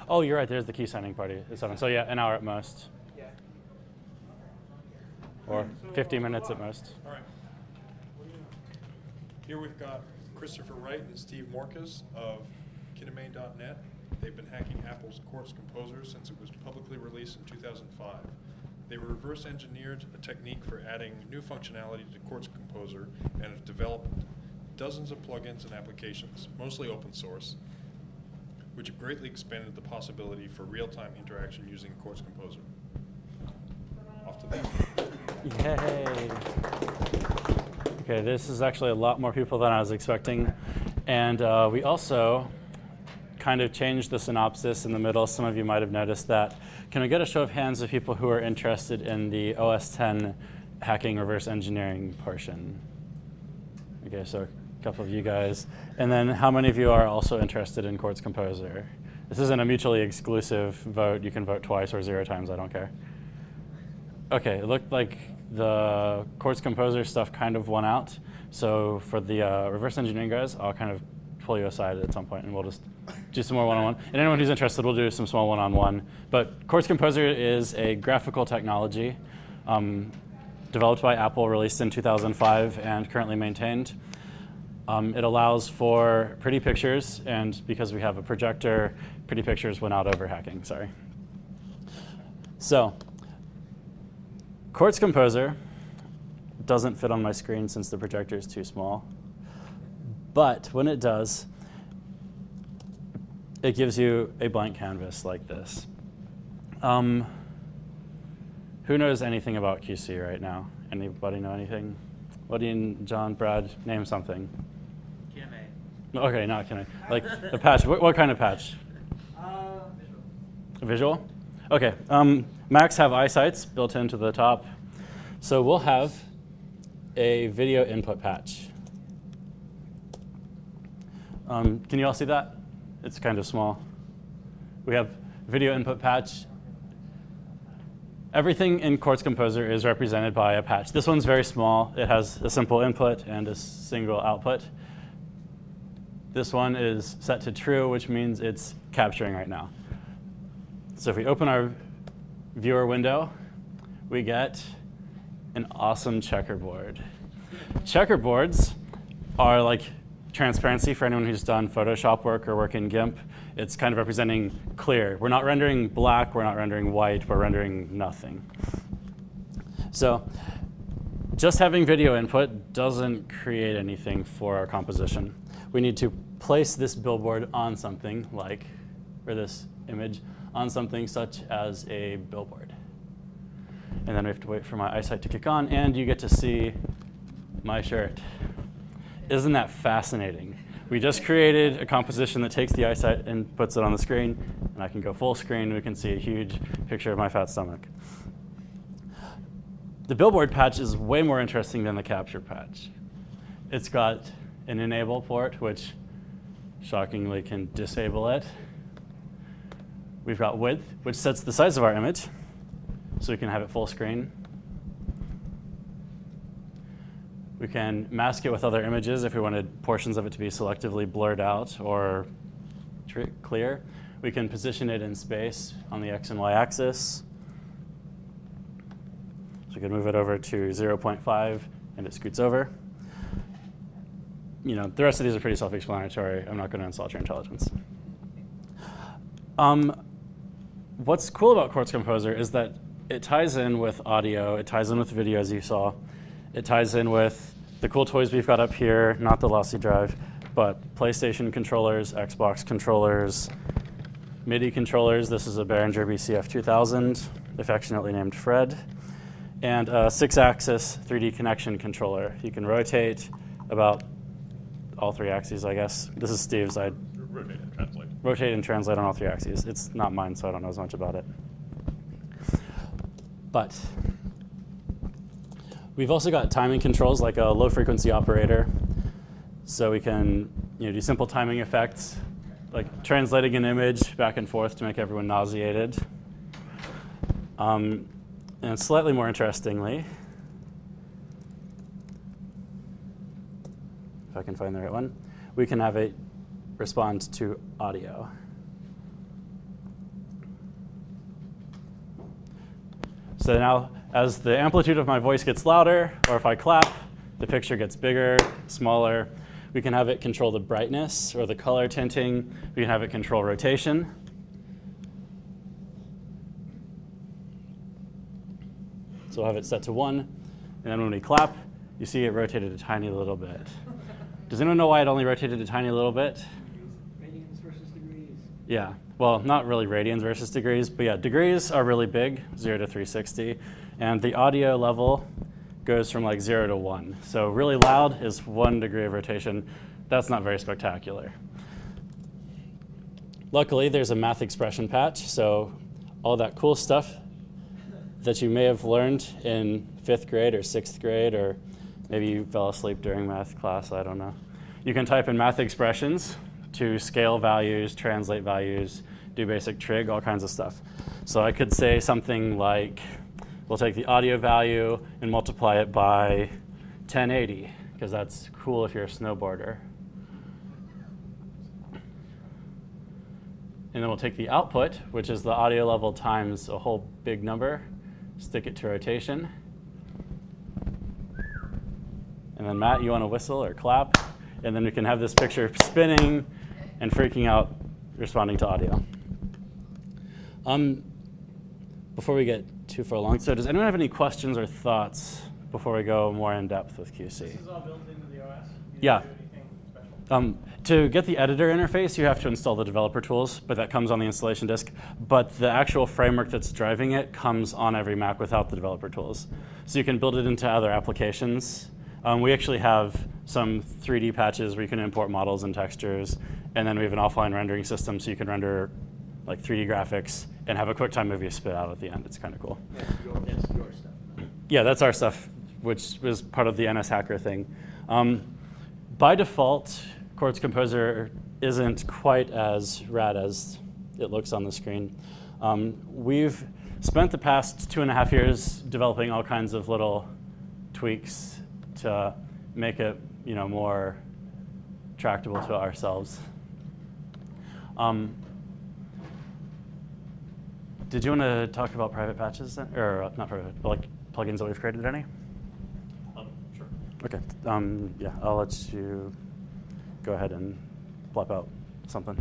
Oh, you're right. There's the key signing party at 7. So yeah, an hour at most. Yeah. Or 50 minutes at most. All right. Here we've got Christopher Wright and Steve Mokris of Kinemane.net. They've been hacking Apple's Quartz Composer since it was publicly released in 2005. They reverse engineered a technique for adding new functionality to Quartz Composer and have developed dozens of plugins and applications, mostly open source, which have greatly expanded the possibility for real-time interaction using Quartz Composer. Off to them. Yay. Okay, this is actually a lot more people than I was expecting. And we also kind of changed the synopsis in the middle. Some of you might have noticed that. Can I get a show of hands of people who are interested in the OS X hacking reverse engineering portion? Okay, so a couple of you guys. And then how many of you are also interested in Quartz Composer? This isn't a mutually exclusive vote. You can vote twice or 0 times, I don't care. Okay, it looked like the Quartz Composer stuff kind of won out. So for the reverse engineering guys, I'll kind of pull you aside at some point and we'll just do some more one-on-one. And anyone who's interested, we'll do some small one-on-one. But Quartz Composer is a graphical technology developed by Apple, released in 2005, and currently maintained. It allows for pretty pictures, and because we have a projector, pretty pictures went out over hacking, sorry. So Quartz Composer doesn't fit on my screen since the projector is too small. But when it does, it gives you a blank canvas like this. Who knows anything about QC right now? Anybody know anything? What do you, John, Brad, name something? QMA. Okay, not QMA. Like a patch. What kind of patch? Visual. Visual? Okay. Macs have eyesights built into the top. So we'll have a video input patch. Can you all see that? It's kind of small. We have video input patch. Everything in Quartz Composer is represented by a patch. This one's very small. It has a simple input and a single output. This one is set to true, which means it's capturing right now. So if we open our viewer window, we get an awesome checkerboard. Checkerboards are like transparency for anyone who's done Photoshop work or work in GIMP. It's kind of representing clear. We're not rendering black, we're not rendering white, we're rendering nothing. So just having video input doesn't create anything for our composition. We need to place this billboard on something like, or this image, on something such as a billboard. And then we have to wait for my eyesight to kick on, and you get to see my shirt. Isn't that fascinating? We just created a composition that takes the eyesight and puts it on the screen, and I can go full screen, and we can see a huge picture of my fat stomach. The billboard patch is way more interesting than the capture patch. It's got an enable port, which shockingly can disable it. We've got width, which sets the size of our image, so we can have it full screen. We can mask it with other images if we wanted portions of it to be selectively blurred out or clear. We can position it in space on the X and Y axis. So we can move it over to 0.5 and it scoots over. You know, the rest of these are pretty self-explanatory. I'm not going to insult your intelligence. What's cool about Quartz Composer is that it ties in with audio, it ties in with video, as you saw. It ties in with the cool toys we've got up here, not the lossy drive, but PlayStation controllers, Xbox controllers, MIDI controllers. This is a Behringer BCF 2000, affectionately named Fred, and a 6-axis 3D connection controller. You can rotate about all 3 axes, I guess. This is Steve's. I Rotate and translate. Rotate and translate on all 3 axes. It's not mine, so I don't know as much about it. But we've also got timing controls like a low-frequency operator. So we can do simple timing effects, like translating an image back and forth to make everyone nauseated. And slightly more interestingly, if I can find the right one, we can have it respond to audio. So now, as the amplitude of my voice gets louder, or if I clap, the picture gets bigger, smaller. We can have it control the brightness or the color tinting. We can have it control rotation. So I'll have it set to 1. And then when we clap, you see it rotated a tiny little bit. Does anyone know why it only rotated a tiny little bit? Radians versus degrees. Yeah, well, not really radians versus degrees, but yeah, degrees are really big, 0 to 360. And the audio level goes from like 0 to 1. So really loud is 1 degree of rotation. That's not very spectacular. Luckily, there's a math expression patch, so all that cool stuff that you may have learned in 5th grade or 6th grade, or maybe you fell asleep during math class, I don't know. You can type in math expressions to scale values, translate values, do basic trig, all kinds of stuff. So I could say something like, we'll take the audio value and multiply it by 1080, because that's cool if you're a snowboarder. And then we'll take the output, which is the audio level times a whole big number, stick it to rotation. And then Matt, you want to whistle or clap? And then we can have this picture spinning and freaking out, responding to audio. Before we get too far along, so does anyone have any questions or thoughts before we go more in depth with QC? This is all built into the OS? Yeah. Do anything special? To get the editor interface, you have to install the developer tools, but that comes on the installation disk. But the actual framework that's driving it comes on every Mac without the developer tools. So you can build it into other applications. We actually have some 3D patches where you can import models and textures, and then we have an offline rendering system so you can render like 3D graphics and have a QuickTime movie spit out at the end. It's kind of cool. That's your stuff. Yeah, that's our stuff, which was part of the NSHacker thing. By default, Quartz Composer isn't quite as rad as it looks on the screen. We've spent the past 2.5 years developing all kinds of little tweaks to make it, more tractable to ourselves. Did you want to talk about private patches, or not private, but like plugins that we've created? Any? Sure. Okay. Yeah, I'll let you go ahead and plop out something.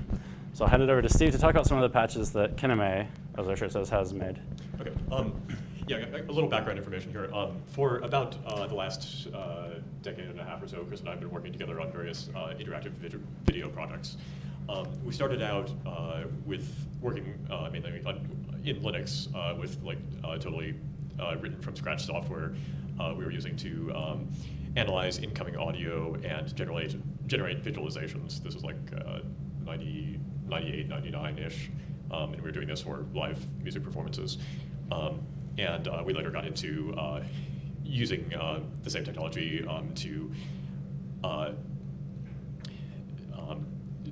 So I'll hand it over to Steve to talk about some of the patches that Kineme, as our shirt says, has made. Okay. Yeah, a little background information here. For about the last decade and a half or so, Chris and I have been working together on various interactive video projects. We started out with working mainly in Linux with totally written from scratch software we were using to analyze incoming audio and generate visualizations. This was like 98, 99-ish, and we were doing this for live music performances. And we later got into using the same technology to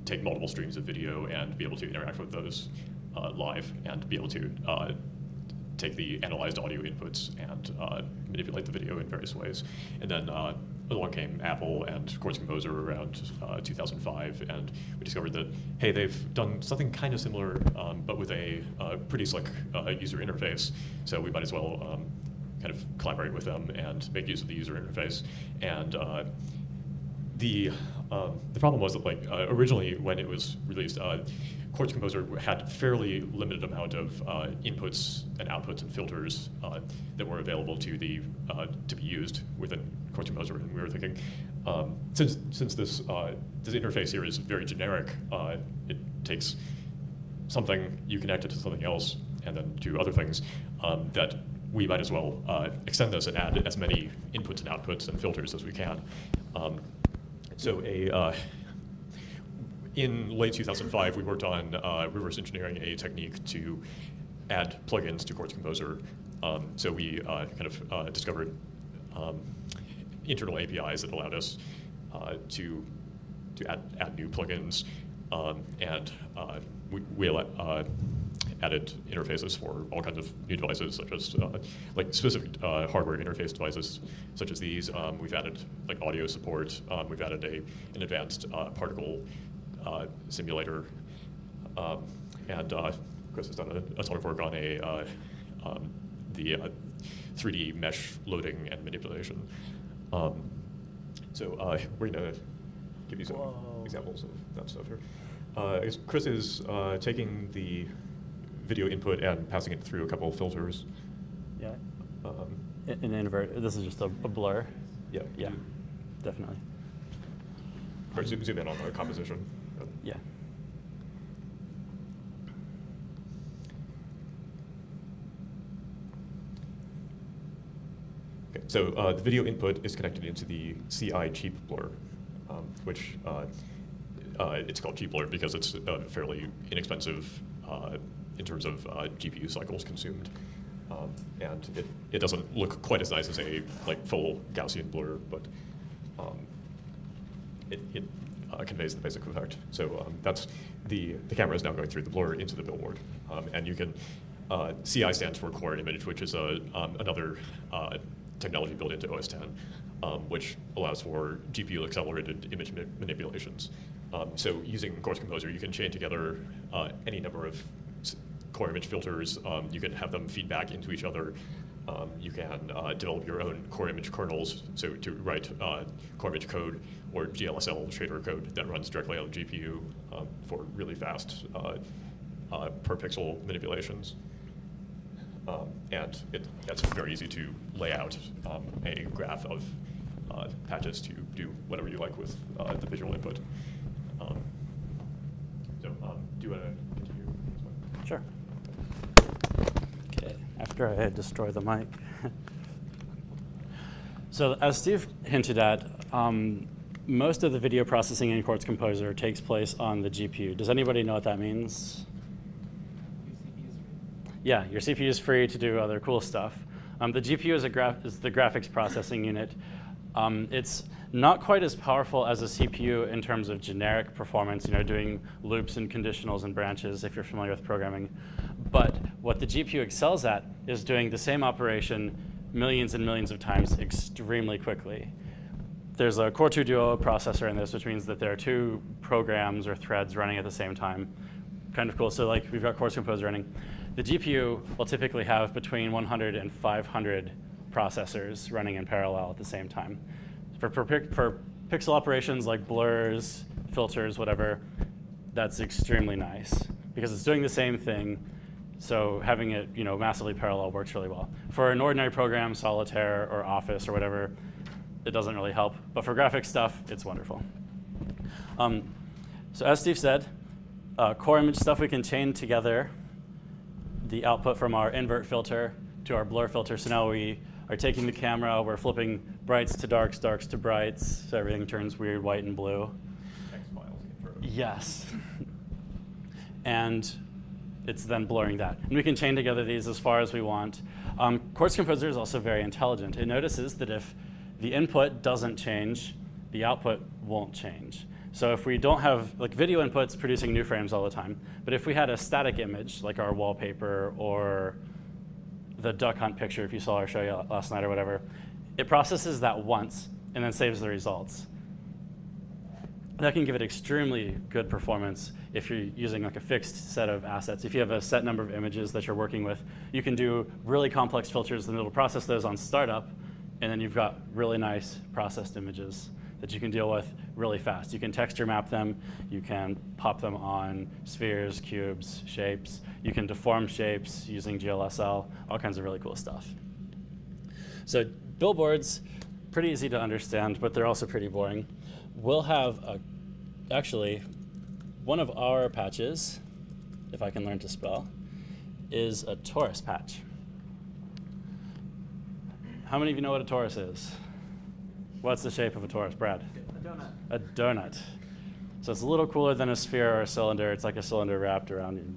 take multiple streams of video and be able to interact with those live and be able to take the analyzed audio inputs and manipulate the video in various ways. And then along came Apple and Quartz Composer around 2005, and we discovered that, hey, they've done something kind of similar, but with a pretty slick user interface. So we might as well kind of collaborate with them and make use of the user interface. And the problem was that originally when it was released, Quartz Composer had fairly limited amount of inputs and outputs and filters that were available to be used within Quartz Composer, and we were thinking, since this interface here is very generic, it takes something, you connect it to something else, and then do other things, that we might as well extend this and add as many inputs and outputs and filters as we can. So in late 2005, we worked on reverse engineering a technique to add plugins to Quartz Composer. So we kind of discovered internal APIs that allowed us to add new plugins, and we added interfaces for all kinds of new devices, such as specific hardware interface devices, such as these. We've added audio support. We've added an advanced particle simulator, and Chris has done a ton of work on the 3D mesh loading and manipulation. So we're going to give you some examples of that stuff here. I guess Chris is taking the video input and passing it through a couple of filters. Yeah. An invert. This is just a blur. Yeah. Yeah, definitely. Or zoom in on the composition. Yeah. Okay, so the video input is connected into the CI cheap blur, which it's called cheap blur because it's fairly inexpensive in terms of GPU cycles consumed. And it doesn't look quite as nice as a full Gaussian blur, but it conveys the basic effect. So that's the camera is now going through the blur into the billboard, and you can CI stands for core image, which is another technology built into OS X, which allows for GPU accelerated image manipulations. So using QuartzComposer, you can chain together any number of core image filters. You can have them feed back into each other. You can develop your own core image kernels, so to write core image code or GLSL shader code that runs directly on the GPU for really fast per pixel manipulations. And it's very easy to lay out a graph of patches to do whatever you like with the visual input. So do you want to continue? Sure. Okay, after I destroy the mic. So as Steve hinted at, most of the video processing in QuartzComposer takes place on the GPU. Does anybody know what that means? Yeah, your CPU is free to do other cool stuff. The GPU is the graphics processing unit. It's not quite as powerful as a CPU in terms of generic performance, doing loops and conditionals and branches if you're familiar with programming. But what the GPU excels at is doing the same operation millions and millions of times extremely quickly. There's a Core 2 Duo processor in this, which means that there are 2 programs or threads running at the same time. Kind of cool. So we've got QuartzComposer running. The GPU will typically have between 100 and 500 processors running in parallel at the same time. For pixel operations like blurs, filters, whatever, that's extremely nice because it's doing the same thing. So having it massively parallel works really well. For an ordinary program, Solitaire or Office or whatever, it doesn't really help. But for graphic stuff, it's wonderful. So as Steve said, core image stuff, we can chain together the output from our invert filter to our blur filter. So now we are taking the camera, we're flipping brights to darks, darks to brights, so everything turns weird white and blue. X-Files intro. Yes. And it's then blurring that. And we can chain together these as far as we want. QuartzComposer is also very intelligent. It notices that if the input doesn't change, the output won't change. So if we don't have, video inputs producing new frames all the time, but if we had a static image, like our wallpaper or the duck hunt picture, if you saw our show last night or whatever, it processes that once and then saves the results. That can give it extremely good performance if you're using a fixed set of assets. If you have a set number of images that you're working with, you can do really complex filters and it'll process those on startup, and then you've got really nice processed images that you can deal with really fast. You can texture map them, you can pop them on spheres, cubes, shapes, you can deform shapes using GLSL, all kinds of really cool stuff. So billboards, pretty easy to understand, but they're also pretty boring. We'll have, actually, one of our patches, if I can learn to spell, is a torus patch. How many of you know what a torus is? What's the shape of a torus, Brad? A donut. A donut. So it's a little cooler than a sphere or a cylinder. It's like a cylinder wrapped around you.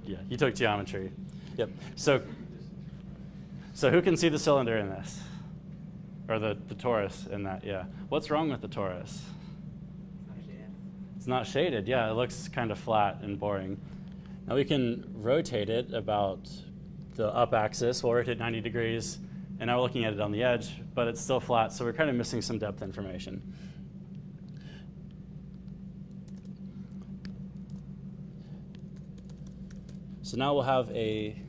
Yeah, you took geometry. Yep. So who can see the cylinder in this? Or the torus in that, yeah. What's wrong with the torus? It's not shaded, yeah. It looks kind of flat and boring. Now we can rotate it about the up axis. We'll rotate 90 degrees. And now we're looking at it on the edge, but it's still flat, so we're kind of missing some depth information. So now we'll have a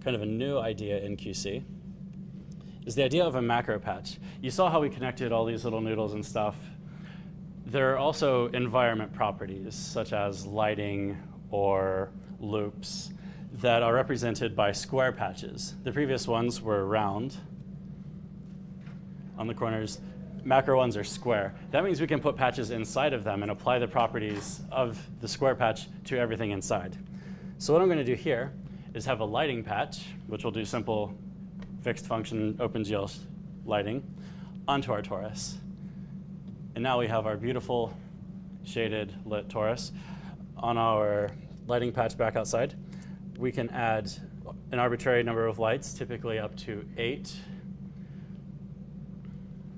kind of a new idea in QC, is the idea of a macro patch. You saw how we connected all these little noodles and stuff. There are also environment properties, such as lighting or loops, that are represented by square patches. The previous ones were round on the corners. Macro ones are square. That means we can put patches inside of them and apply the properties of the square patch to everything inside. So what I'm going to do here is have a lighting patch, which will do simple fixed function OpenGL lighting, onto our torus. And now we have our beautiful shaded lit torus. On our lighting patch back outside, we can add an arbitrary number of lights, typically up to 8.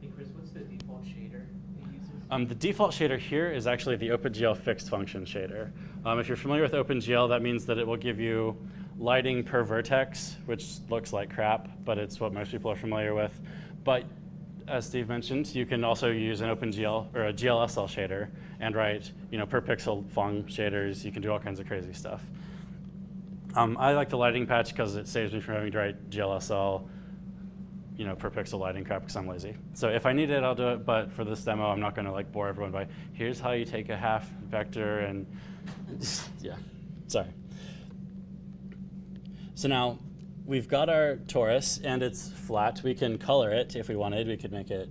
Hey Chris, what's the default shader it uses? The default shader here is actually the OpenGL fixed function shader. If you're familiar with OpenGL, that means that it will give you lighting per vertex, which looks like crap, but it's what most people are familiar with. But as Steve mentioned, you can also use an OpenGL or a GLSL shader and write, per pixel fung shaders. You can do all kinds of crazy stuff. I like the lighting patch because it saves me from having to write GLSL, per pixel lighting crap because I'm lazy. So if I need it, I'll do it. But for this demo, I'm not going to bore everyone by here's how you take a half vector and yeah, sorry. So now we've got our torus and it's flat. We can color it if we wanted. We could make it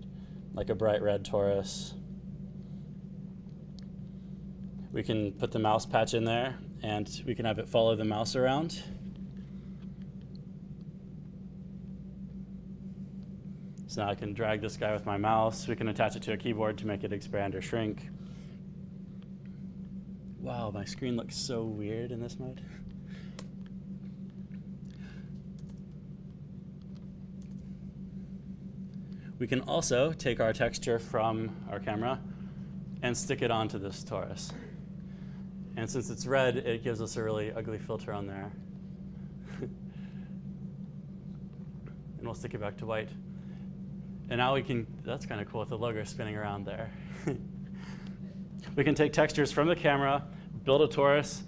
like a bright red torus. We can put the mouse patch in there and we can have it follow the mouse around. So now I can drag this guy with my mouse. We can attach it to a keyboard to make it expand or shrink. Wow, my screen looks so weird in this mode. We can also take our texture from our camera and stick it onto this torus. And since it's red, it gives us a really ugly filter on there. And we'll stick it back to white. And now we can, that's kind of cool with the logo spinning around there. We can take textures from the camera, build a torus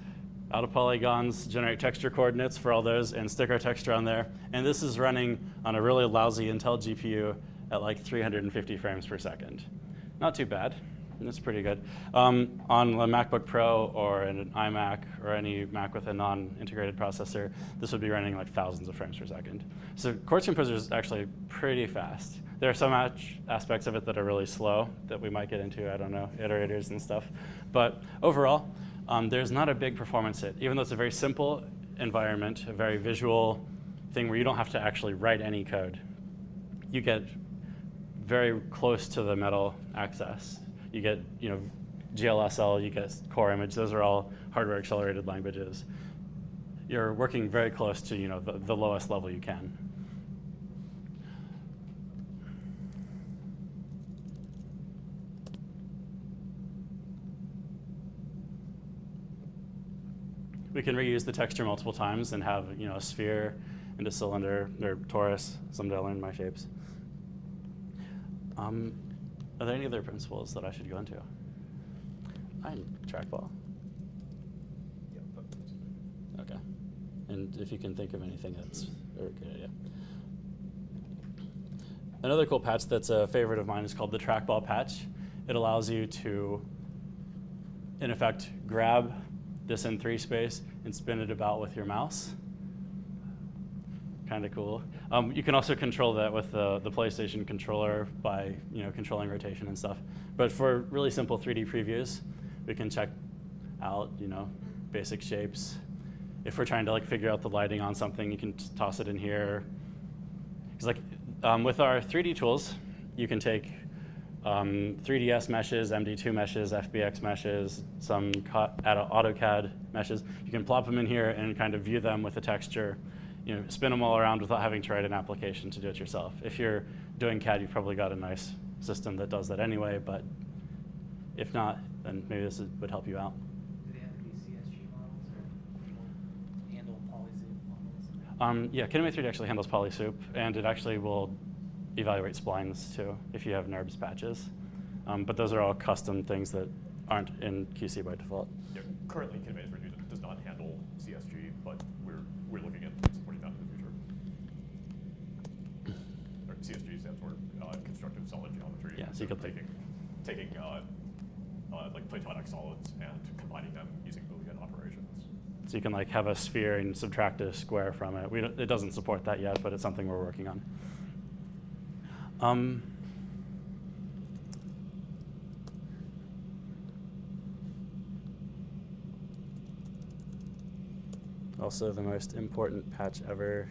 out of polygons, generate texture coordinates for all those, and stick our texture on there. And this is running on a really lousy Intel GPU at like 350 frames per second. Not too bad. That's pretty good. On a MacBook Pro or an iMac or any Mac with a non-integrated processor, this would be running like thousands of frames per second. So QuartzComposer is actually pretty fast. There are some aspects of it that are really slow that we might get into, I don't know, iterators and stuff. But overall, there's not a big performance hit. Even though it's a very simple environment, a very visual thing where you don't have to actually write any code, you get very close to the metal access. You get, GLSL, you get core image. Those are all hardware accelerated languages. You're working very close to, the lowest level you can. We can reuse the texture multiple times and have, a sphere and a cylinder or torus. Someday I'll learn my shapes. Are there any other principles that I should go into? I'm Trackball. Okay. And if you can think of anything, that's a good idea. Another cool patch that's a favorite of mine is called the Trackball patch. It allows you to, in effect, grab this in3 space and spin it about with your mouse. Kind of cool. You can also control that with the PlayStation controller by controlling rotation and stuff. But for really simple 3D previews, we can check out basic shapes. If we're trying to figure out the lighting on something, you can toss it in here. It's with our 3D tools, you can take 3ds meshes, MD2 meshes, FBX meshes, some AutoCAD meshes. You can plop them in here and kind of view them with the texture. Spin them all around without having to write an application to do it yourself. If you're doing CAD, you've probably got a nice system that does that anyway, but if not, then maybe this would help you out. Do they have to be CSG models or handle polysoup models? Yeah, Kinema 3D actually handles polysoup, and it actually will evaluate splines too if you have NURBS patches. But those are all custom things that aren't in QC by default. Yeah, currently Kinema 3D does not handle CSG, but we're looking at supporting that in the future. CSG stands for constructive solid geometry. Yeah, so so you could taking like platonic solids and combining them using Boolean operations. So you can like have a sphere and subtract a square from it. It doesn't support that yet, but it's something we're working on. Also the most important patch ever,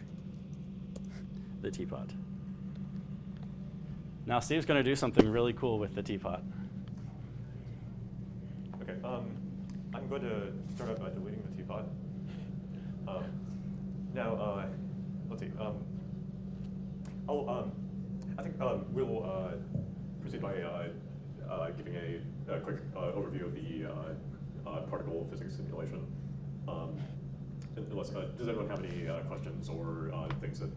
the teapot. Now Steve's going to do something really cool with the teapot. Okay, I'm going to start out by deleting the teapot. Now, let's see. I think we'll proceed by giving a quick overview of the particle physics simulation. Unless, does anyone have any questions or things that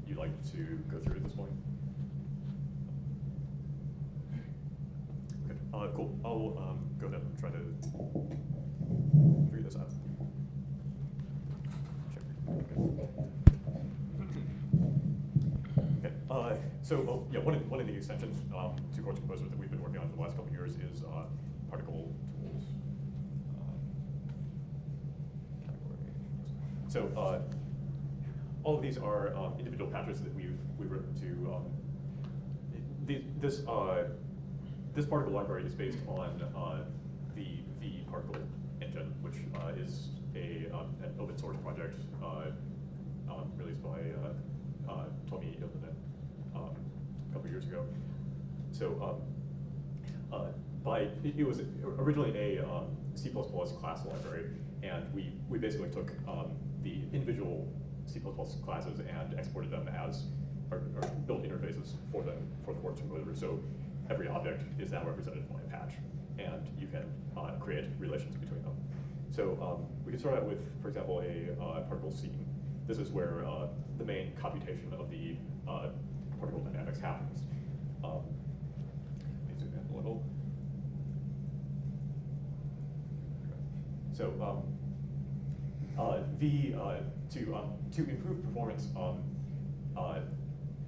you'd like to go through at this point? Okay, cool. I'll go ahead and try to figure this out. Check. Okay. So yeah, one of the extensions to QuartzComposer that we've been working on for the last couple of years is particle tools. So all of these are individual patches that we've written to. This particle library is based on the particle engine, which is an open source project released by Tommy Ilmanen a couple of years ago. So it was originally a C++ class library, and we basically took the individual C++ classes and exported them as, or built interfaces for them for the QuartzComposer. So every object is now represented by a patch, and you can create relations between them. So we can start out with, for example, a particle scene. This is where the main computation of the particle dynamics happens. Let me zoom in a little. So to improve performance,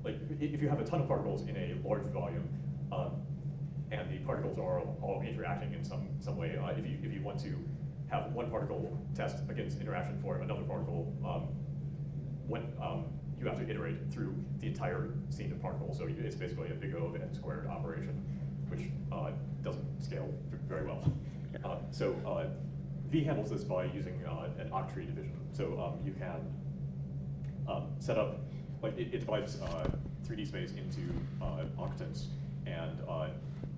like if you have a ton of particles in a large volume, and the particles are all interacting in some way, if you want to have one particle test against interaction for another particle, when you have to iterate through the entire scene of particles, so it's basically a big O of n squared operation, which doesn't scale very well. So V handles this by using an octree division. So you can set up, like it divides 3D space into octants, and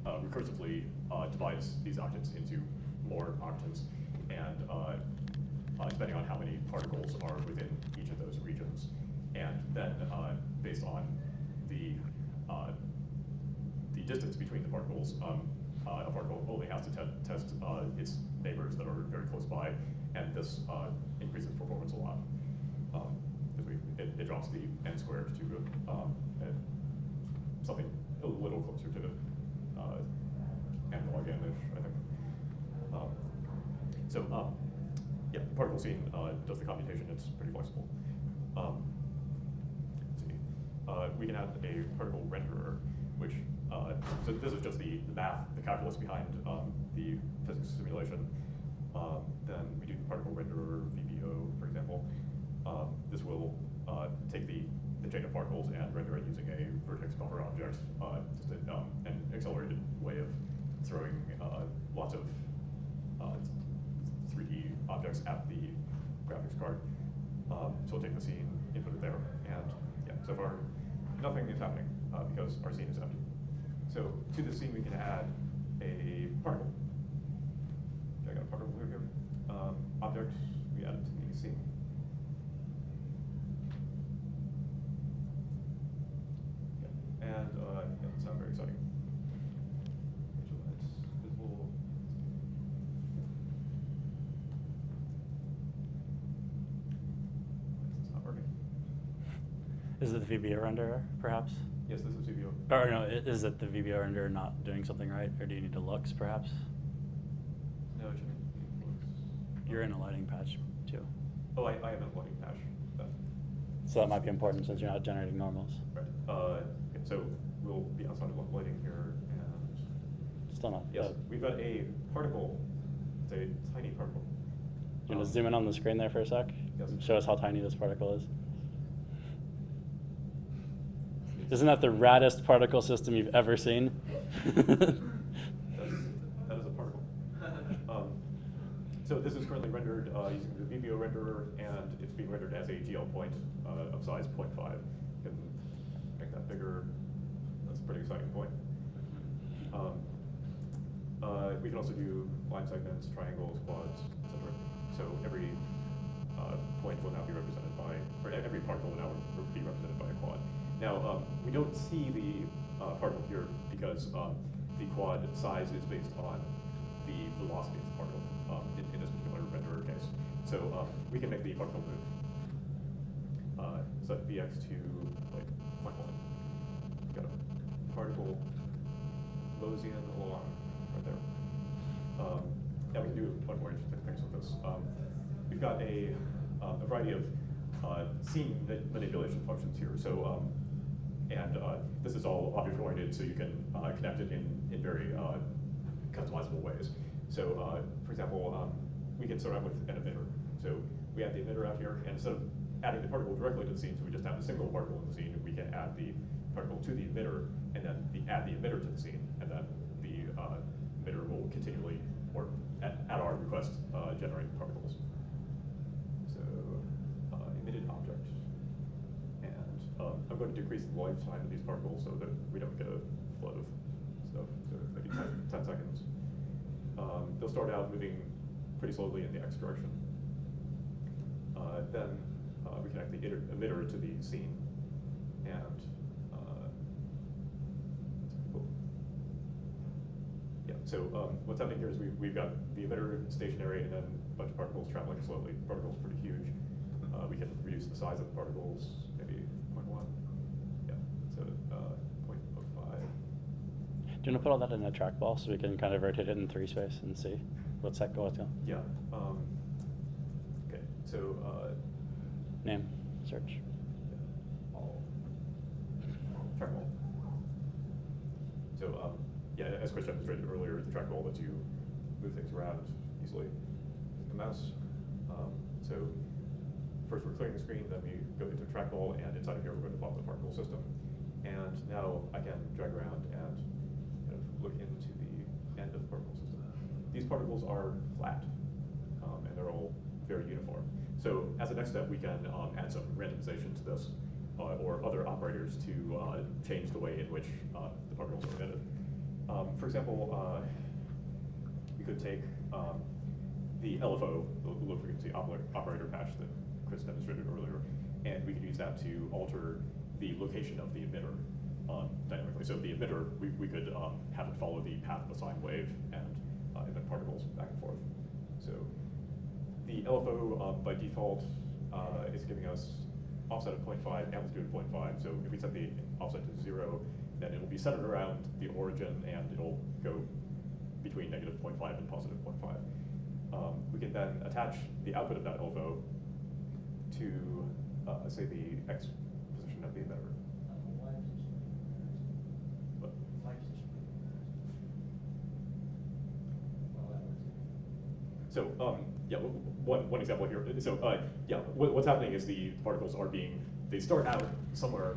recursively divides these octants into more octants, and depending on how many particles are within each of those regions. And then based on the distance between the particles, a particle only has to test its neighbors that are very close by, and this increases performance a lot. Because it drops the n squared to something a little closer to analog n-ish, I think. Yeah, the particle scene does the computation. It's pretty flexible. Let's see. We can add a particle renderer, which, so this is just the math, the calculus behind the physics simulation. Then we do the particle renderer VBO, for example. This will take the chain of particles and render it using a vertex buffer object, just an accelerated way of throwing lots of 3D objects at the graphics card. So we'll take the scene, input it there, and yeah, so far nothing is happening because our scene is empty. So to the scene we can add a particle. I got a particle here. Object, we add it to the scene. Yeah. And yeah, it's not very exciting. Visualize visible. It's not working. Is it the VBO renderer, perhaps? Yes, this is VBO. Or no, is it the VBO renderer not doing something right, or do you need a Lux, perhaps? No, it shouldn't. You're in a lighting patch, too. Oh, I am in a lighting patch. So that might be important since you're not generating normals. Right. So we'll be outside of lighting here, and Still not. yes, we've got a particle. It's a tiny particle. Do you want to zoom in on the screen there for a sec? Yes. Show us how tiny this particle is. Isn't that the raddest particle system you've ever seen? That is a particle. So this is currently rendered using the VBO renderer, and it's being rendered as a GL point of size 0.5. You can make that bigger. That's a pretty exciting point. We can also do line segments, triangles, quads, etc. So every point will now be represented by, or every particle will now be represented by a quad. Now, we don't see the particle here because the quad size is based on the velocity of the particle in this particular renderer case. So we can make the particle move. Set Vx to like 0.1. Got a particle Losian along right there. Yeah, we can do a lot more interesting things with this. We've got a variety of scene manipulation functions here. So, this is all object-oriented, so you can connect it in very customizable ways. So, for example, we can start out with an emitter. So we have the emitter out here, and instead of adding the particle directly to the scene, so we just have a single particle in the scene, we can add the particle to the emitter, and then add the emitter to the scene, and then the emitter will continually, or at our request, generate particles. So emitted object. And I'm going to decrease the lifetime of these particles so that we don't get a flood of stuff, so maybe 10 seconds. They'll start out moving pretty slowly in the X direction. Then we connect the emitter to the scene, and that's cool. Yeah, so what's happening here is we've got the emitter stationary and then a bunch of particles traveling slowly. The particle's pretty huge. We can reduce the size of the particles, maybe 0.1. Yeah, so 0.05. Do you want to put all that in a trackball so we can kind of rotate it in 3 space and see what's going on? Yeah. Okay, so Name, search. Trackball. So yeah, as Chris demonstrated earlier, the trackball lets you move things around easily with the mouse. So first we're clearing the screen, then we go into trackball, and inside of here we're going to plot the particle system. And now I can drag around and kind of look into the end of the particle system. These particles are flat, and they're all very uniform. So as a next step, we can add some randomization to this, or other operators to change the way in which the particles are emitted. For example, we could take the LFO, the low frequency operator patch that Chris demonstrated earlier, and we could use that to alter the location of the emitter dynamically. So the emitter, we could have it follow the path of a sine wave and emit particles back and forth. So the LFO by default is giving us offset of 0.5, amplitude of 0.5. So if we set the offset to 0, then it will be centered around the origin, and it'll go between negative 0.5 and positive 0.5. We can then attach the output of that LFO to, say, the X position of the emitter. So yeah, one example here. So yeah, what's happening is the particles are they start out somewhere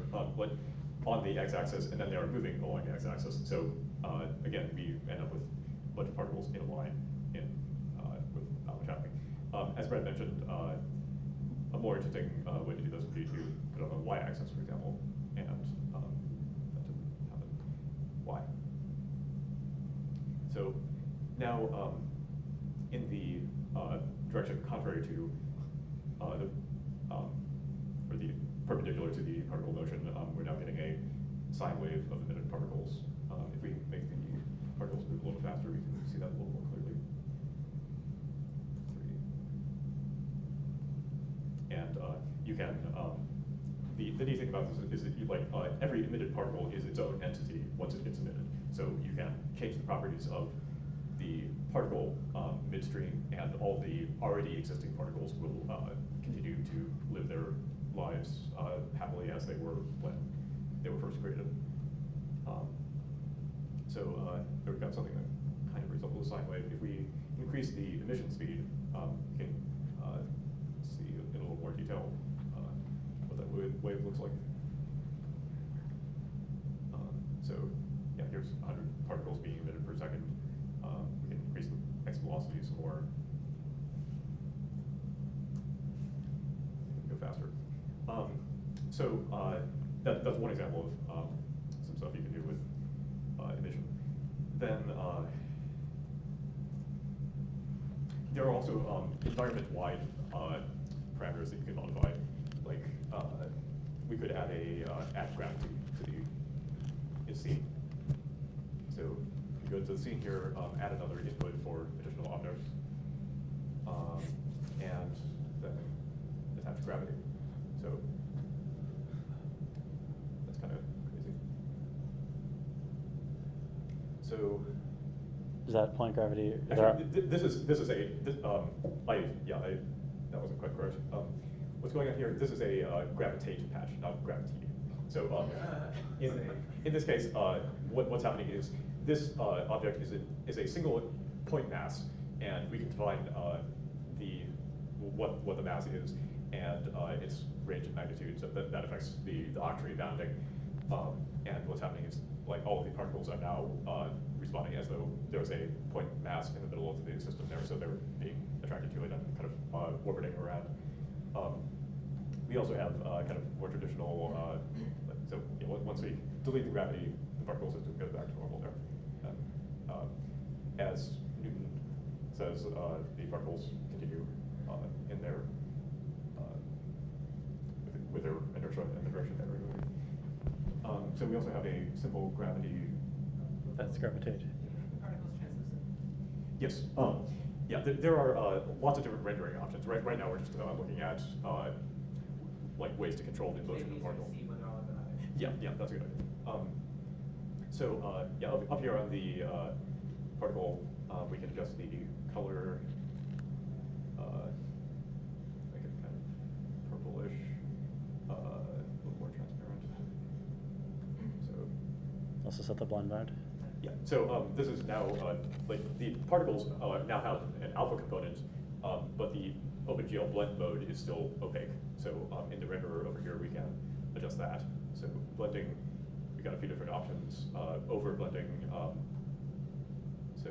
on the x-axis, and then they are moving along the x-axis. So again, we end up with a bunch of particles in a line with not much happening. As Brad mentioned, a more interesting way to do this would be to put it on the y-axis, for example, and that didn't happen. Why? So now, in the direction contrary to or the perpendicular to the particle motion, we're now getting a sine wave of emitted particles. If we make the particles move a little faster, we can see that a little more clearly. And you can, the neat thing about this is that every emitted particle is its own entity once it gets emitted. So you can change the properties of the particle midstream, and all the already existing particles will continue to live their lives happily as they were when they were first created. So we've got something that kind of resembles a sine wave. If we increase the emission speed, we can see in a little more detail what that wave looks like. So yeah, here's 100 particles being emitted per second. We can increase the x velocity some more. Go faster. So that's one example of some stuff you can do with emission. Then there are also environment-wide parameters that you can modify. Like we could add add gravity to the scene. So if you go to the scene here, add another input for additional objects, and then attach gravity. So that's kind of crazy. So Is that point gravity? actually, this is that wasn't quite correct. What's going on here? This is a gravitate patch, not gravity. So in this case, what's happening is this object is a single point mass, and we can define what the mass is and its range and magnitude. So that affects the octree bounding. And what's happening is like all of the particles are now responding as though there was a point mass in the middle of the system there, so they're being attracted to it and kind of orbiting around. We also have kind of more traditional, so once we delete the gravity, the particle system goes back to normal there. As Newton says, the particles continue in their with their inertia in the direction that they're moving. So we also have a simple gravity. That's gravitate. Particles translucent. Yes. Yeah. There are lots of different rendering options. Right now we're just looking at like ways to control the motion of the particle. Yeah. That's a good idea. So yeah, up here on the particle, we can adjust the color, make it kind of purplish, a little more transparent. So Also set the blend mode. yeah. So this is now like the particles now have an alpha component, but the OpenGL blend mode is still opaque. So in the renderer over here, we can adjust that. So blending, we've got a few different options. Over blending. So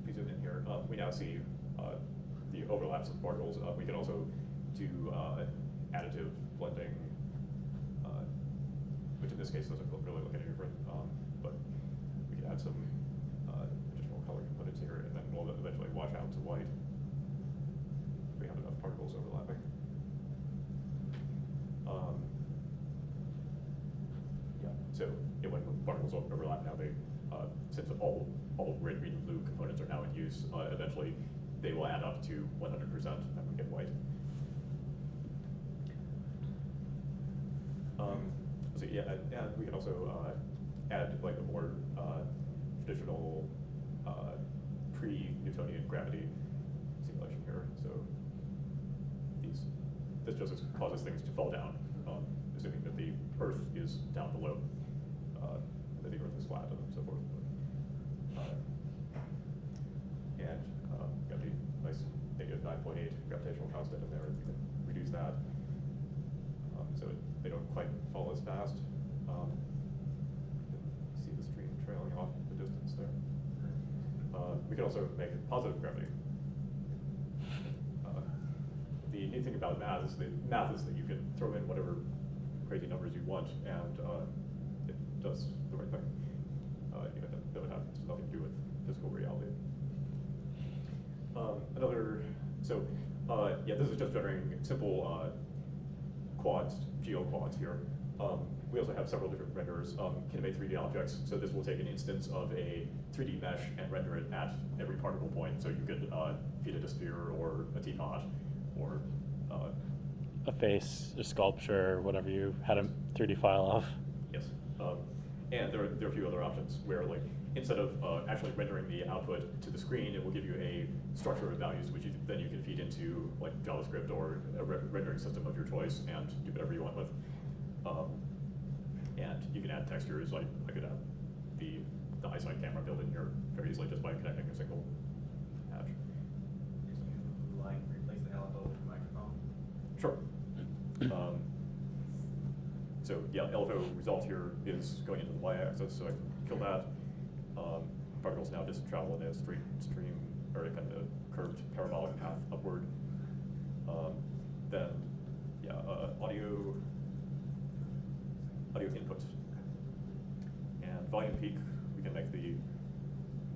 if we zoom in here, we now see the overlaps of particles. We can also do additive blending, which in this case doesn't really look any different, but we can add some additional color components here, and then we'll eventually wash out to white if we have enough particles overlapping. Yeah. So yeah, when particles overlap now, they since all red, green, and blue components are now in use, eventually they will add up to 100% and we get white. So yeah, and we can also add like a more traditional pre-Newtonian gravity simulation here. So this just causes things to fall down, assuming that the Earth is down below, that the Earth is flat and so forth. And got the nice -9.8 gravitational constant in there. We can reduce that so they don't quite fall as fast. You can see the stream trailing off the distance there. We can also make it positive gravity. The neat thing about math is that you can throw in whatever crazy numbers you want, and it does the right thing. That would have nothing to do with physical reality. Yeah, this is just generating simple quads, geo-quads here. We also have several different renderers, Kinemate 3D objects, so this will take an instance of a 3D mesh and render it at every particle point. So you could feed it a sphere or a teapot, or A face, a sculpture, whatever you had a 3D file of. yes. And there are a few other options where, like, instead of actually rendering the output to the screen, it will give you a structure of values which then you can feed into like JavaScript or a rendering system of your choice and do whatever you want with. And you can add textures, like I could add the eyesight camera built in here very easily just by connecting a single patch. Like replace the LFO with the microphone? Sure. So yeah, LFO result here is going into the y-axis, so I can kill that. Particles now just travel in a straight stream, or a kind of curved parabolic path upward. Then, yeah, audio input. And volume peak, we can make the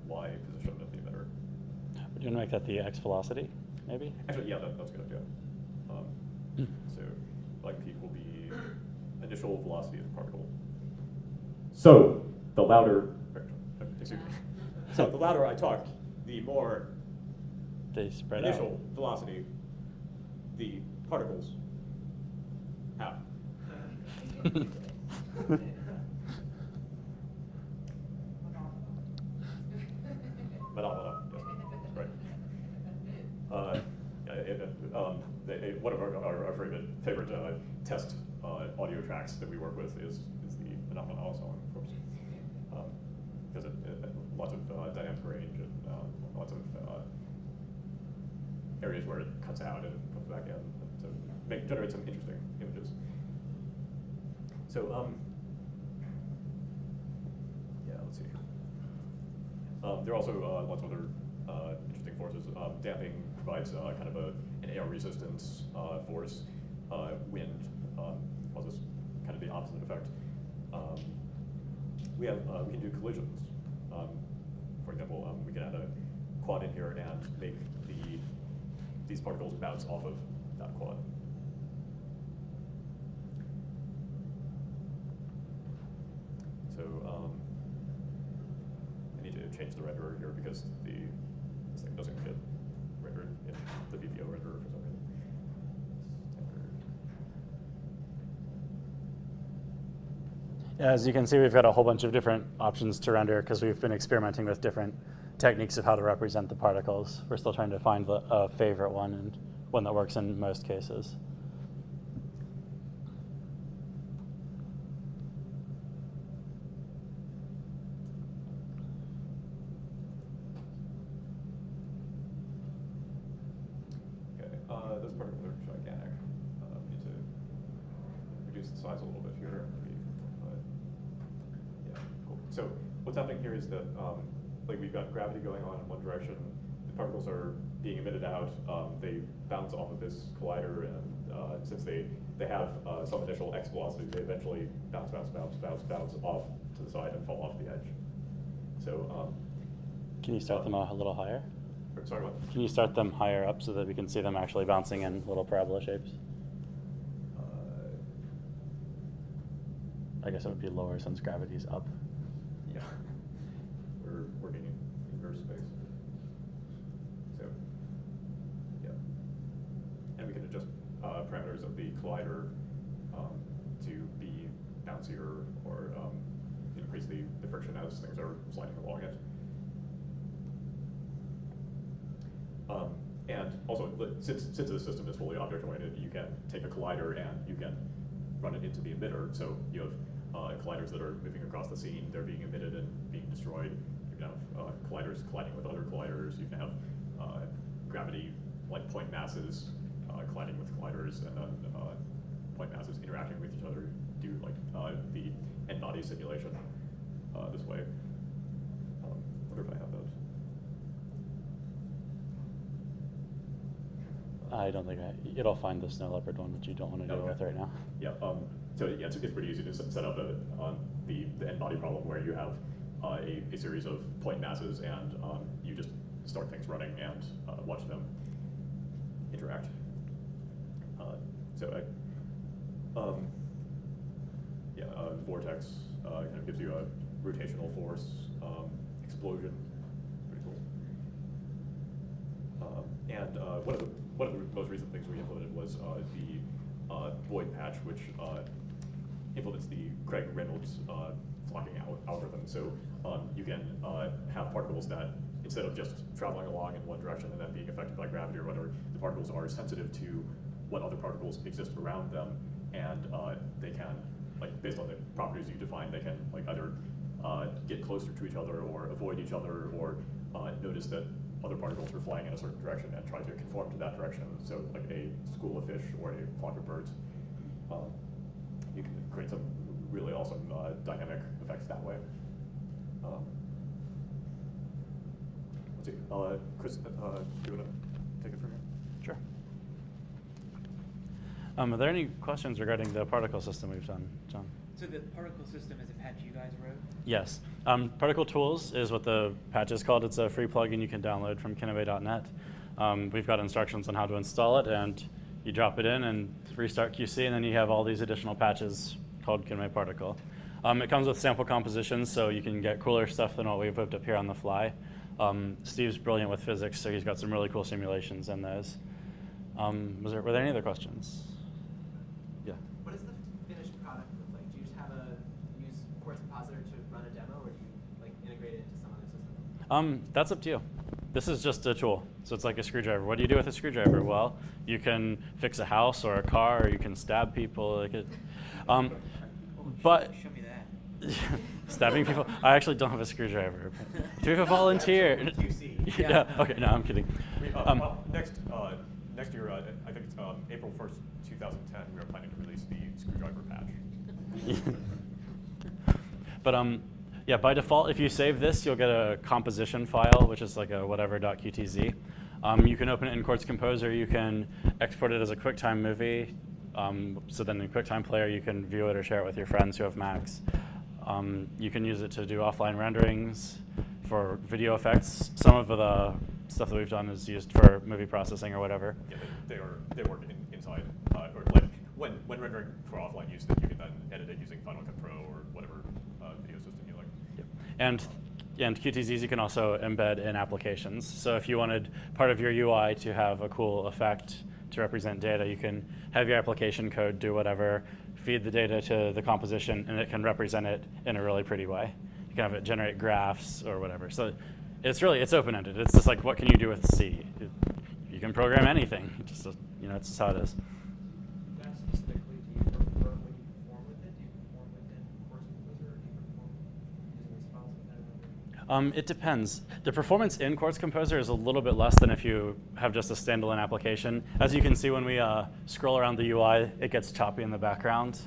y position of the emitter. Would you want to make that the x velocity, maybe? Actually, yeah, that's a good idea. So volume peak will be initial velocity of the particle. So the louder, excuse me. So the louder I talk, the more They spread initial velocity the particles have. Phenomena, yes, right. One of our favorite test audio tracks that we work with is the Phenomena song, of course, because lots of dynamic range and lots of areas where it cuts out and comes back in, so generate some interesting images. So yeah, let's see. There are also lots of other interesting forces. Damping provides kind of an air resistance force. Wind causes kind of the opposite effect. We can do collisions. For example, we can add a quad in here and make these particles bounce off of that quad. So I need to change the renderer here because this thing doesn't get rendered in the VBO renderer for some reason. As you can see, we've got a whole bunch of different options to render because we've been experimenting with different techniques of how to represent the particles. We're still trying to find a favorite one and one that works in most cases. Okay, those particles are gigantic. We need to reduce the size a little bit here. Yeah, cool. So what's happening here is that like we've got gravity going on in one direction. The particles are being emitted out. They bounce off of this collider, and since they have some initial x velocity, they eventually bounce off to the side and fall off the edge. So can you start them a little higher? Sorry, what? Can you start them higher up so that we can see them actually bouncing in little parabola shapes? I guess it would be lower since gravity's up. Yeah, we're working in inverse space. So, yeah. And we can adjust parameters of the collider to be bouncier or increase the friction as things are sliding along it. And also, since the system is fully object-oriented, you can take a collider and you can run it into the emitter. So you have colliders that are moving across the scene, they're being emitted and being destroyed. You can have colliders colliding with other colliders. You can have gravity, like point masses, colliding with colliders, and then point masses interacting with each other. Do like the n-body simulation this way. Wonder if I have those. I don't think it'll find the snow leopard one, which you don't want to deal with right now. Yeah. So yeah, it's pretty easy to set up the n-body problem where you have a series of point masses and you just start things running and watch them interact. Vortex kind of gives you a rotational force, explosion, pretty cool. And one of the most recent things we implemented was the void patch, which implements the Craig Reynolds flocking algorithm. So you can have particles that, instead of just traveling along in one direction and then being affected by gravity or whatever, the particles are sensitive to what other particles exist around them, and they can, like, based on the properties you define, they can like either get closer to each other or avoid each other, or notice that other particles are flying in a certain direction and try to conform to that direction. So like a school of fish or a flock of birds, you can create some really awesome dynamic effects that way. Let's see, Chris, do you want to take it from here? Sure. Are there any questions regarding the particle system we've done, John? So the particle system is a patch you guys wrote? Yes. Particle Tools is what the patch is called. It's a free plugin you can download from kineme.net. We've got instructions on how to install it, and you drop it in and restart QC, and then you have all these additional patches called Kineme Particle. It comes with sample compositions, so you can get cooler stuff than what we've whipped up here on the fly. Steve's brilliant with physics, so he's got some really cool simulations in those. Were there any other questions? Yeah. What does the finished product look like? Do you just use QuartzComposer to run a demo, or do you like integrate it into some other system? That's up to you. This is just a tool, so it's like a screwdriver. What do you do with a screwdriver? Well, you can fix a house or a car, or you can stab people. Like it. But show me that. stabbing people. I actually don't have a screwdriver. Do we have a volunteer? QC. Yeah. Okay. No, I'm kidding. Well, next year, I think it's April 1st, 2010, we are planning to release the screwdriver patch. But yeah, by default, if you save this, you'll get a composition file, which is like a whatever.qtz. You can open it in Quartz Composer. You can export it as a QuickTime movie. So then in QuickTime Player, you can view it or share it with your friends who have Macs. You can use it to do offline renderings for video effects. Some of the stuff that we've done is used for movie processing or whatever. Yeah, they work inside, or like when rendering for offline use, that you can then edit it using Final Cut Pro or whatever video system you like. Yep. And QTZs you can also embed in applications. So if you wanted part of your UI to have a cool effect to represent data, you can have your application code do whatever, feed the data to the composition, and it can represent it in a really pretty way. You can have it generate graphs or whatever. So it's open-ended. It's just like, what can you do with C? You can program anything. It's just how it is. That specifically, do you prefer when you perform with it? Do you perform within QuartzComposer, or do you perform using responsive editor? It depends. The performance in Quartz Composer is a little bit less than if you have just a standalone application. As you can see when we scroll around the UI, it gets choppy in the background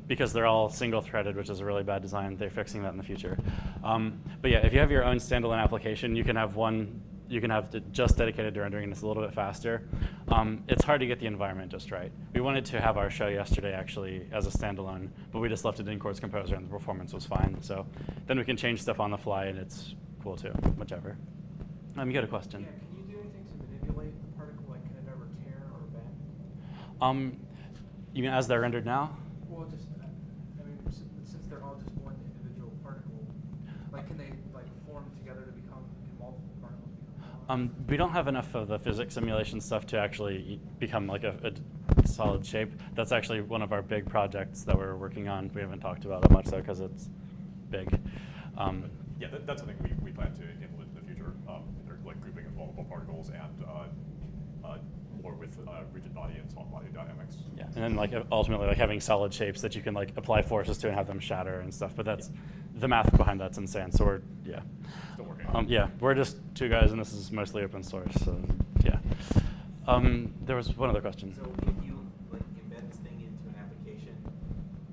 because they're all single-threaded, which is a really bad design. They're fixing that in the future. But yeah, if you have your own standalone application, you can have it just dedicated to rendering, and it's a little bit faster. It's hard to get the environment just right. We wanted to have our show yesterday actually as a standalone, but we just left it in Quartz Composer, and the performance was fine. So then we can change stuff on the fly, and it's cool too, whichever. You got a question? Yeah, can you do anything to manipulate the particle? Like, can it ever tear or bend? You mean as they're rendered now? Well, just, I mean, since they're all just one individual particle, like, can they like form together to become, can multiple particles become one? We don't have enough of the physics simulation stuff to actually become like a solid shape. That's actually one of our big projects that we're working on. We haven't talked about it much though because it's big. Yeah, that's something we plan to implement in the future. They're like grouping of multiple particles and more with rigid body and soft body dynamics. Yeah, and then like ultimately like having solid shapes that you can like apply forces to and have them shatter and stuff. But that's the math behind that's insane. So we're still working on it. Yeah, we're just two guys, and this is mostly open source. So yeah. There was one other question. So if you like embed this thing into an application,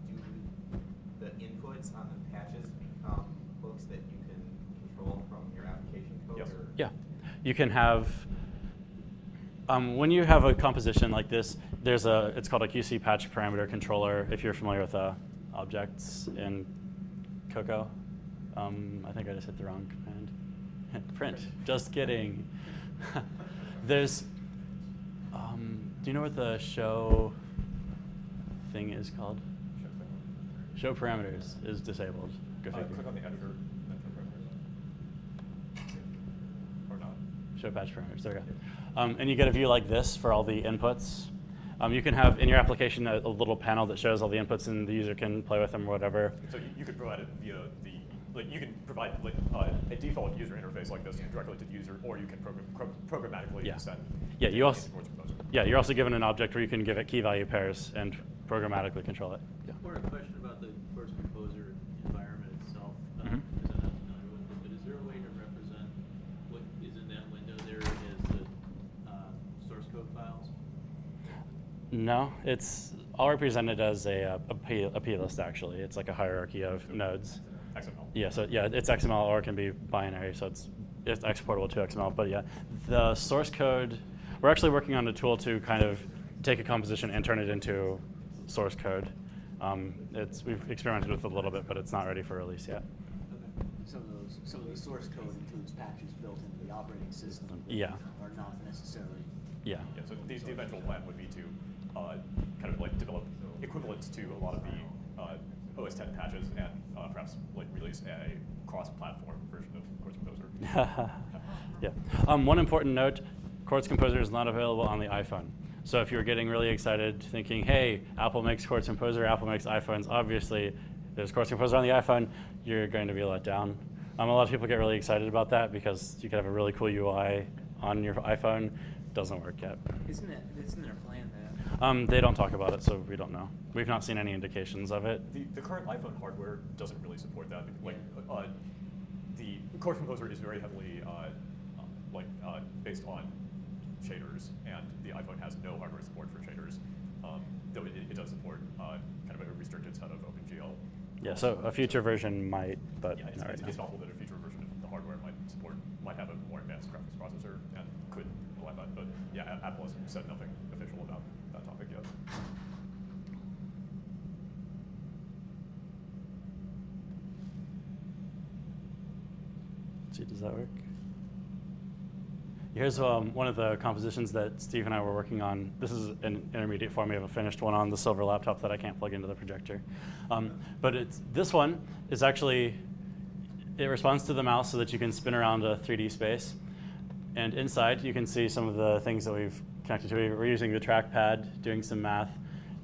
do the inputs on the patches become hooks that you can control from your application code? Yes. Or? Yeah, you can have. When you have a composition like this, it's called a QC patch parameter controller. If you're familiar with objects in Cocoa, I think I just hit the wrong command. Print. Just kidding. There's. Do you know what the show thing is called? Show parameters is disabled. Go figure. Click on the editor. Or not. Show patch parameters. There we go. And you get a view like this for all the inputs. You can have in your application a little panel that shows all the inputs, and the user can play with them or whatever. So you could provide it via you can provide a default user interface like this directly to the user, or you can programmatically send. Yeah, you also. QuartzComposer. Yeah, you're also given an object where you can give it key value pairs and programmatically control it. Yeah. Or a question about the QuartzComposer environment itself, Mhm. because I'm not familiar with it, but is there a way to represent what is in that window there as the source code files? No, it's all represented as a plist, actually. It's like a hierarchy of nodes. XML. Yeah, so yeah, it's XML or it can be binary, so it's exportable to XML. But yeah, the source code, we're actually working on a tool to kind of take a composition and turn it into source code. We've experimented with it a little bit, but it's not ready for release yet. Okay. Some of the source code includes patches built into the operating system. Yeah. Are not necessarily. Yeah. Yeah, so the eventual plan would be to kind of like develop equivalents to a lot of the OS 10 patches and perhaps like release a cross-platform version of QuartzComposer. Yeah. One important note, QuartzComposer is not available on the iPhone. So if you're getting really excited thinking, hey, Apple makes QuartzComposer, Apple makes iPhones, obviously there's QuartzComposer on the iPhone, you're going to be let down. A lot of people get really excited about that because you could have a really cool UI on your iPhone. Doesn't work yet. Isn't there a plan there? They don't talk about it, so we don't know. We've not seen any indications of it. The current iPhone hardware doesn't really support that. Like, the QuartzComposer is very heavily based on shaders, and the iPhone has no hardware support for shaders, though it does support kind of a restricted set of OpenGL. Yeah, so a future version might, but yeah, not right now. it's possible that a future version of the hardware might have a more advanced graphics processor and could allow that. But yeah, Apple has said nothing official about that topic yet. See, does that work? Here's one of the compositions that Steve and I were working on. This is an intermediate form. We have a finished one on the silver laptop that I can't plug into the projector. But this one is actually, it responds to the mouse so that you can spin around a 3D space. And inside, you can see some of the things that we've connected to. We're using the Trackpad, doing some math,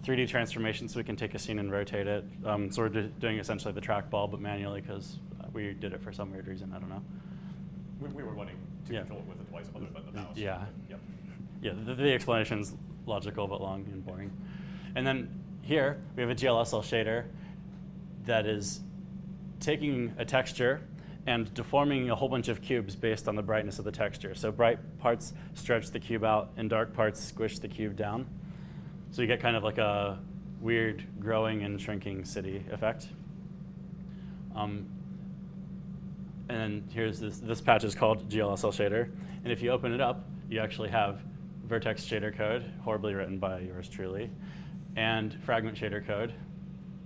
3D transformation so we can take a scene and rotate it. So we're doing essentially the trackball, but manually because we did it for some weird reason. I don't know. We were wanting to control it with a device other than the mouse. Yeah. Yep. Yeah, the explanation's logical but long and boring. And then here, we have a GLSL shader that is taking a texture and deforming a whole bunch of cubes based on the brightness of the texture. So bright parts stretch the cube out, and dark parts squish the cube down. So you get kind of like a weird growing and shrinking city effect. And here's this patch is called GLSL shader. And if you open it up, you actually have vertex shader code, horribly written by yours truly, and fragment shader code,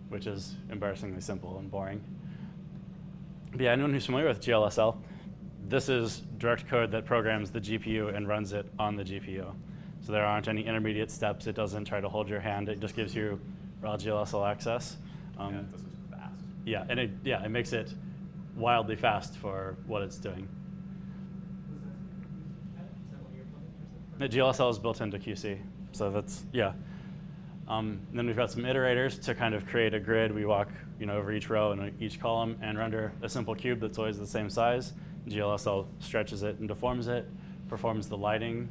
which is embarrassingly simple and boring. But yeah, anyone who's familiar with GLSL, this is direct code that programs the GPU and runs it on the GPU. So there aren't any intermediate steps. It doesn't try to hold your hand. It just gives you raw GLSL access. And this is fast. Yeah, and it makes it wildly fast for what it's doing. The GLSL is built into QC, so that's, yeah. Then we've got some iterators to kind of create a grid. We walk over each row and each column and render a simple cube that's always the same size. GLSL stretches it and deforms it, performs the lighting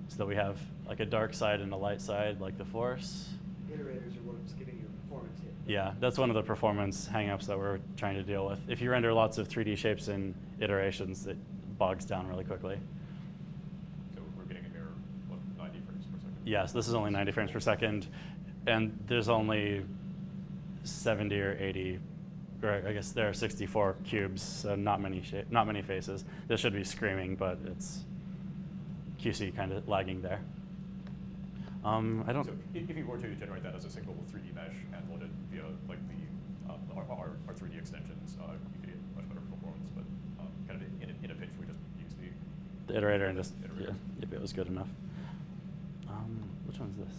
so that we have like a dark side and a light side like the force. Iterators are what's giving you a performance hit. Yeah, that's one of the performance hangups that we're trying to deal with. If you render lots of 3D shapes in iterations, it bogs down really quickly. So we're getting a mirror, what, 90 frames per second? Yes, this is only 90 frames per second, and there's only 70 or 80, or I guess there are 64 cubes, so not many faces. This should be screaming, but it's QC kind of lagging there. I don't. So if you were to generate that as a single 3D mesh and load it via like our 3D extensions, you could get much better performance. But kind of in a pinch, we just use the iterator and just it was good enough. Which one's this?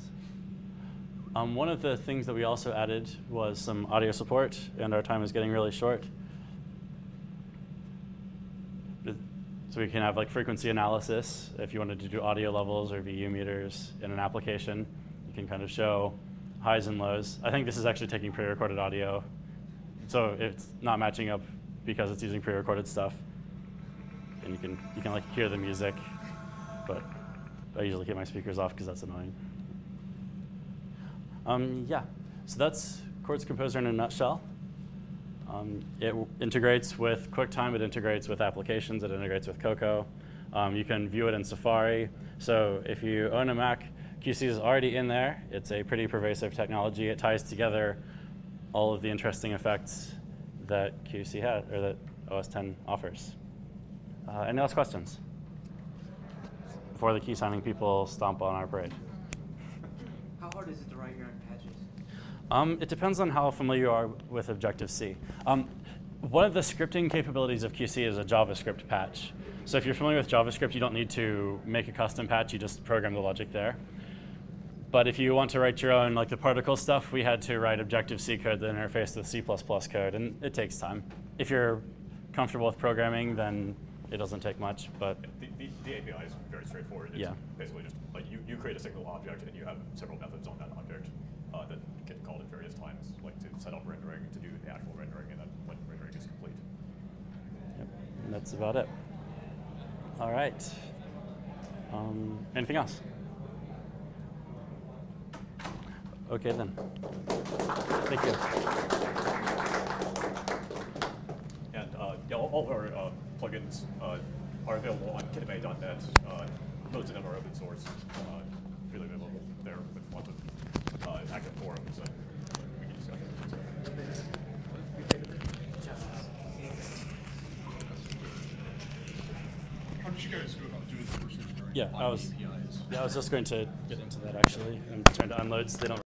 One of the things that we also added was some audio support, and our time is getting really short. So we can have like frequency analysis. If you wanted to do audio levels or VU meters in an application, you You can kind of show highs and lows. I think this is actually taking pre-recorded audio, so it's not matching up because it's using pre-recorded stuff. And you can like hear the music, but I usually keep my speakers off because that's annoying. Yeah, so that's Quartz Composer in a nutshell. It integrates with QuickTime, it integrates with applications, it integrates with Cocoa. You can view it in Safari. So if you own a Mac, QC is already in there. It's a pretty pervasive technology. It ties together all of the interesting effects that QC has, or that OS X offers. Any last questions before the key signing people stomp on our parade? How hard is it to write your own patches? It depends on how familiar you are with Objective-C. One of the scripting capabilities of QC is a JavaScript patch. So if you're familiar with JavaScript, you don't need to make a custom patch. You just program the logic there. But if you want to write your own, like the particle stuff, we had to write Objective-C code that interfaced with C++ code, and it takes time. If you're comfortable with programming, then it doesn't take much. But the API is very straightforward. It's basically just like you create a single object, and you have several methods on that object that get called at various times, like to set up rendering, to do the actual rendering, and then when rendering is complete. Yep, and that's about it. All right. Anything else? OK, then. Thank you. And yeah, all of our plugins are available on kitame.net. Most of them are open source, freely available there with lots of active forums and wiki discussions. How did you guys go about doing the version engineering? Yeah, I was just going to get into that actually. I'm trying to unload so they don't